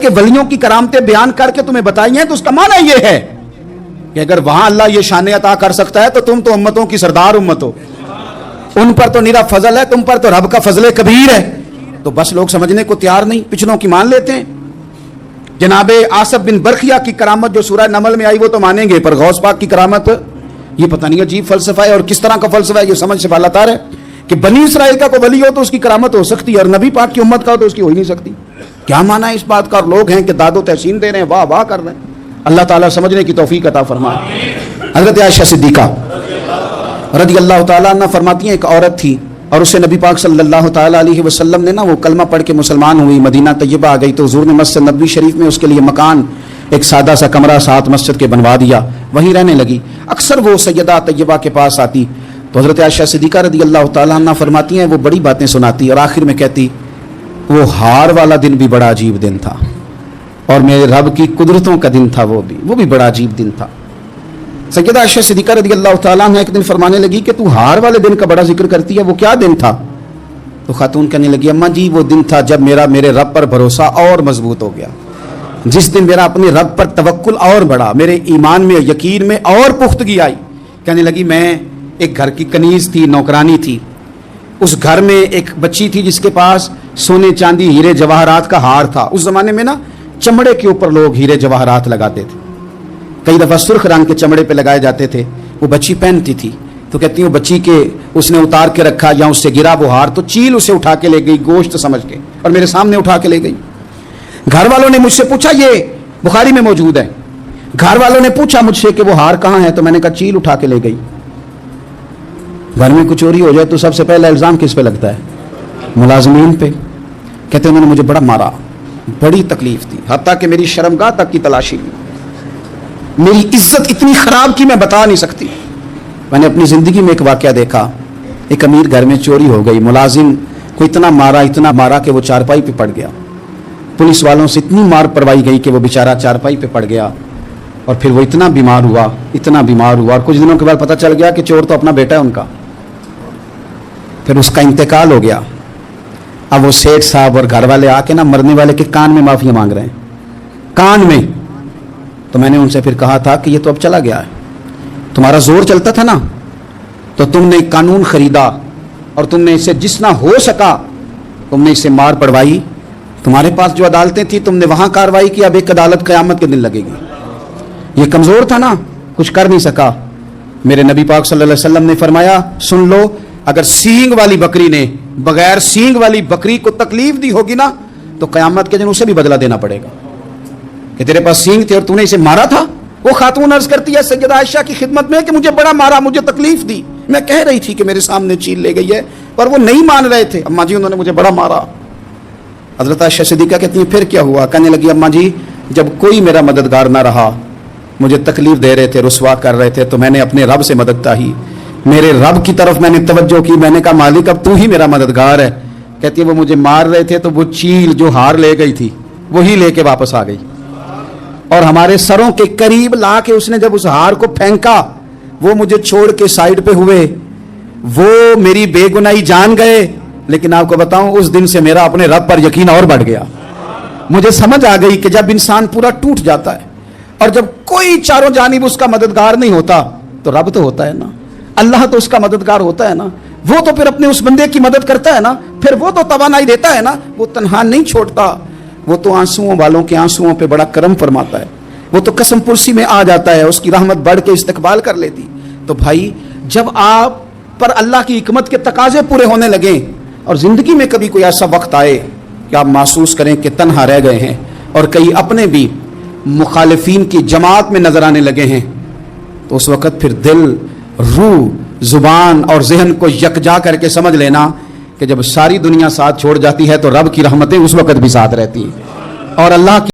کہ वलियों की करामतें बयान करके तुम्हें बताई हैं, तो उसका माना ये है कि अगर वहां अल्लाह ये शान अता कर सकता है तो तुम तो उम्मतों की सरदार उम्मत हो, उन पर तो निरा फजल है, तुम पर तो रब का फजल कबीर है। तो बस लोग समझने को तैयार नहीं, पिछलों की मान लेते हैं। जनाबे आसफ बिन बरखिया की करामत जो सूरह नमल में आई वो तो मानेंगे, पर गौस पाक की करामत ये पता नहीं अजीब फलसफा है और किस तरह का फलसफा है, ये समझ से बालातार है कि बनी इसराइल का कोई वली हो तो उसकी करामत हो सकती है और नबी पाक की उम्मत का हो तो उसकी हो ही नहीं सकती। क्या माना है इस बात का? और लोग हैं कि दादो तहसीन दे रहे हैं, वाह वाह कर रहे हैं। अल्लाह ताला समझने की तौफीक अता फरमाए। हजरत आयशा सिद्दीका रदी अल्लाह ताला अन्हा फरमाती हैं, एक औरत थी और उससे नबी पाक सल्लल्लाहु ताला अलैहि वसल्लम ने ना वो कलमा पढ़ के मुसलमान हुई, मदीना तैयबा आ गई, तो हुजूर ने मस्जिद नबवी शरीफ में उसके लिए मकान, एक सादा सा कमरा साथ मस्जिद के बनवा दिया, वहीं रहने लगी। अक्सर वो सैयदा तैयबा के पास आती तो हजरत आयशा सिद्दीका रदी अल्लाह ताला अन्हा फरमाती हैं वो बड़ी बातें सुनाती और आखिर में कहती वो हार वाला दिन भी बड़ा अजीब दिन था और मेरे रब की कुदरतों का दिन था, वो भी बड़ा अजीब दिन था। सैयदा आयशा सिद्दीका रदी अल्लाह ताला अन्हा एक दिन फरमाने लगी कि तू हार वाले दिन का बड़ा जिक्र करती है, वो क्या दिन था? तो खातून कहने लगी, अम्मा जी वो दिन था जब मेरे रब पर भरोसा और मजबूत हो गया, जिस दिन मेरा अपने रब पर तवक्कुल और बढ़ा, मेरे ईमान में यकीन में और पुख्तगी आई। कहने लगी मैं एक घर की कनीज थी, नौकरानी थी, उस घर में एक बच्ची थी जिसके पास सोने चांदी हीरे जवाहरात का हार था। उस जमाने में ना चमड़े के ऊपर लोग हीरे जवाहरात लगाते थे, कई दफा सुर्ख रंग के चमड़े पे लगाए जाते थे। वो बच्ची पहनती थी तो कहती हूँ बच्ची के उसने उतार के रखा या उससे गिरा वो हार तो चील उसे उठा के ले गई गोश्त समझ के और मेरे सामने उठा के ले गई। घर वालों ने मुझसे पूछा, ये बुखारी में मौजूद है, घर वालों ने पूछा मुझसे कि वो हार कहाँ है, तो मैंने कहा चील उठा के ले गई। घर में कुछ चोरी हो जाए तो सबसे पहला इल्जाम किस पे लगता है? मुलाजमीन पे। कहते उन्होंने मुझे बड़ा मारा, बड़ी तकलीफ थी, हत्ता कि मेरी शर्मगाह तक की तलाशी ली, मेरी इज्जत इतनी खराब की मैं बता नहीं सकती। मैंने अपनी जिंदगी में एक वाकया देखा, एक अमीर घर में चोरी हो गई, मुलाजिम को इतना मारा कि वो चारपाई पे पड़ गया। पुलिस वालों से इतनी मार पड़वाई गई कि वो बेचारा चारपाई पे पड़ गया और फिर वो इतना बीमार हुआ और कुछ दिनों के बाद पता चल गया कि चोर तो अपना बेटा है उनका। फिर उसका इंतकाल हो गया। अब वो सेठ साहब और घर वाले आके ना मरने वाले के कान में माफी मांग रहे हैं, कान में। तो मैंने उनसे फिर कहा था कि ये तो अब चला गया है, तुम्हारा जोर चलता था ना तो तुमने कानून खरीदा और तुमने इसे जितना हो सका तुमने इसे मार पड़वाई, तुम्हारे पास जो अदालतें थी तुमने वहां कार्रवाई की, अब एक अदालत क़यामत के दिन लगेगी। ये कमजोर था ना, कुछ कर नहीं सका। मेरे नबी पाक सल्लल्लाहु अलैहि वसल्लम ने फरमाया, सुन लो, अगर सींग वाली बकरी ने बगैर सींग वाली बकरी को तकलीफ दी होगी ना तो क़यामत के दिन उसे भी बदला देना पड़ेगा कि तेरे पास सींग थे और तूने इसे मारा था। वो खातून अर्ज करती है सैयदा आयशा की खिदमत में कि मुझे बड़ा मारा, मुझे तकलीफ दी, मैं कह रही थी कि मेरे सामने चील ले गई है पर वो नहीं मान रहे थे। अम्मा जी उन्होंने मुझे बड़ा मारा। हजरत आयशा सिद्दीका कहती है फिर क्या हुआ? कहने लगी, अम्मा जी जब कोई मेरा मददगार ना रहा, मुझे तकलीफ दे रहे थे, रुसवा कर रहे थे, तो मैंने अपने रब से मदद चाही, मेरे रब की तरफ मैंने तवज्जो की, मैंने कहा मालिक अब तू ही मेरा मददगार है। कहती है वो मुझे मार रहे थे तो वो चील जो हार ले गई थी वही लेके वापस आ गई और हमारे सरों के करीब ला के उसने जब उस हार को फेंका वो मुझे छोड़ के साइड पे हुए, वो मेरी बेगुनाही जान गए। लेकिन आपको बताऊं उस दिन से मेरा अपने रब पर यकीन और बढ़ गया। मुझे समझ आ गई कि जब इंसान पूरा टूट जाता है और जब कोई चारों जानिब उसका मददगार नहीं होता तो रब तो होता है ना, अल्लाह तो उसका मददगार होता है ना, वो तो फिर अपने उस बंदे की मदद करता है ना, फिर वो तो तवानाई देता है ना, वो तन्हा नहीं छोड़ता, वो तो आंसुओं वालों के आंसुओं पे बड़ा करम फरमाता है, वो तो कसम पुरसी में आ जाता है, उसकी रहमत बढ़ के इस्तकबाल कर लेती। तो भाई जब आप पर अल्लाह की हिकमत के तकाजे पूरे होने लगे और जिंदगी में कभी कोई ऐसा वक्त आए कि आप महसूस करें कि तन्हा रह गए हैं और कई अपने भी मुखालिफीन की जमात में नजर आने लगे हैं, तो उस वक्त फिर दिल, रूह, जुबान और जहन को यकजा करके समझ लेना कि जब सारी दुनिया साथ छोड़ जाती है तो रब की रहमतें उस वक्त भी साथ रहती हैं और अल्लाह की